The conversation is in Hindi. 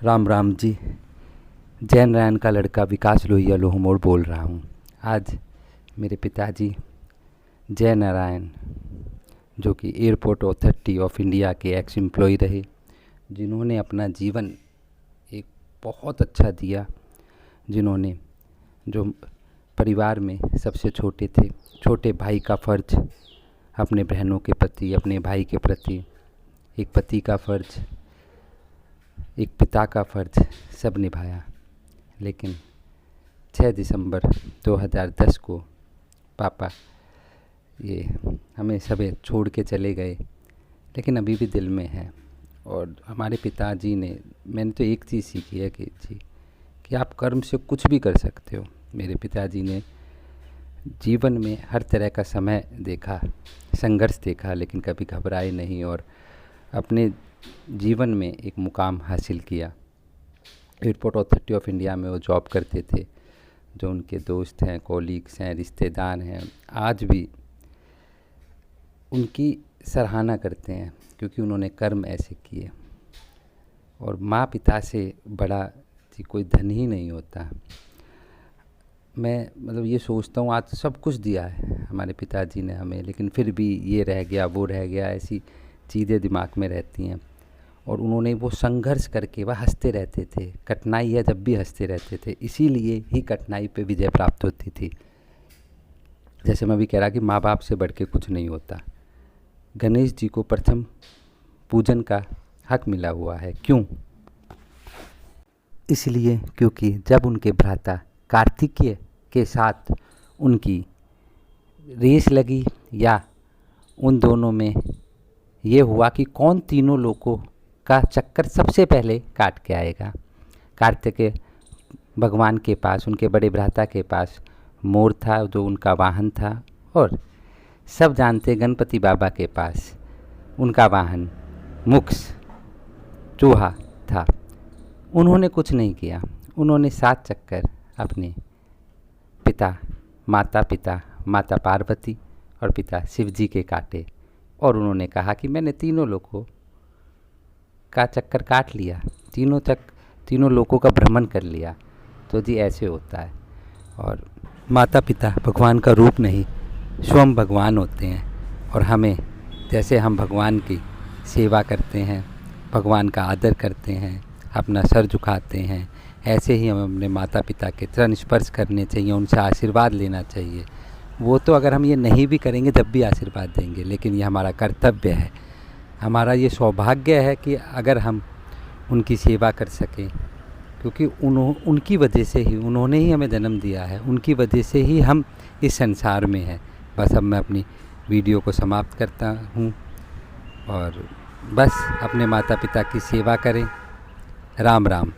राम राम जी। जय नारायण का लड़का विकास लोहिया लोहमोड़ बोल रहा हूँ। आज मेरे पिताजी जय नारायण, जो कि एयरपोर्ट अथॉरिटी ऑफ इंडिया के एक्स एम्प्लॉय रहे, जिन्होंने अपना जीवन एक बहुत अच्छा दिया, जिन्होंने जो परिवार में सबसे छोटे थे, छोटे भाई का फ़र्ज अपने बहनों के प्रति, अपने भाई के प्रति, एक पति का फ़र्ज, एक पिता का फ़र्ज सब निभाया। लेकिन 6 दिसंबर 2010 को पापा ये हमें सब छोड़ के चले गए, लेकिन अभी भी दिल में है। और हमारे पिताजी ने, मैंने तो एक चीज़ सीखी है कि आप कर्म से कुछ भी कर सकते हो। मेरे पिताजी ने जीवन में हर तरह का समय देखा, संघर्ष देखा, लेकिन कभी घबराए नहीं और अपने जीवन में एक मुकाम हासिल किया। एयरपोर्ट अथॉरिटी ऑफ इंडिया में वो जॉब करते थे। जो उनके दोस्त हैं, कॉलीग्स हैं, रिश्तेदार हैं, आज भी उनकी सराहना करते हैं, क्योंकि उन्होंने कर्म ऐसे किए। और माँ पिता से बड़ा कोई धन ही नहीं होता। मैं ये सोचता हूँ, आज सब कुछ दिया है हमारे पिताजी ने हमें, लेकिन फिर भी ये रह गया, वो रह गया, ऐसी चीज़ें दिमाग में रहती हैं। और उन्होंने वो संघर्ष करके वह हंसते रहते थे। कठिनाई है जब भी हंसते रहते थे, इसीलिए ही कठिनाई पे विजय प्राप्त होती थी। जैसे मैं भी कह रहा कि माँ बाप से बढ़ के कुछ नहीं होता। गणेश जी को प्रथम पूजन का हक मिला हुआ है। क्यों? इसलिए क्योंकि जब उनके भ्राता कार्तिकेय के साथ उनकी रेस लगी, या उन दोनों में ये हुआ कि कौन तीनों लोगों का चक्कर सबसे पहले काट के आएगा। कार्तिकेय भगवान के पास, उनके बड़े भ्राता के पास मोर था, जो उनका वाहन था, और सब जानते गणपति बाबा के पास उनका वाहन मुक्ष चूहा था। उन्होंने कुछ नहीं किया। उन्होंने 7 चक्कर अपने माता पार्वती और पिता शिव जी के काटे, और उन्होंने कहा कि मैंने तीनों लोगों का चक्कर काट लिया, तीनों लोगों का भ्रमण कर लिया। तो जी ऐसे होता है। और माता पिता भगवान का रूप नहीं, स्वयं भगवान होते हैं। और हमें, जैसे हम भगवान की सेवा करते हैं, भगवान का आदर करते हैं, अपना सर झुकाते हैं, ऐसे ही हमें अपने माता पिता के चरण स्पर्श करने चाहिए, उनसे आशीर्वाद लेना चाहिए। वो तो अगर हम ये नहीं भी करेंगे तब भी आशीर्वाद देंगे, लेकिन ये हमारा कर्तव्य है, हमारा ये सौभाग्य है कि अगर हम उनकी सेवा कर सकें, क्योंकि उनकी वजह से ही, उन्होंने ही हमें जन्म दिया है, उनकी वजह से ही हम इस संसार में हैं। बस अब मैं अपनी वीडियो को समाप्त करता हूँ, और बस अपने माता पिता की सेवा करें। राम राम।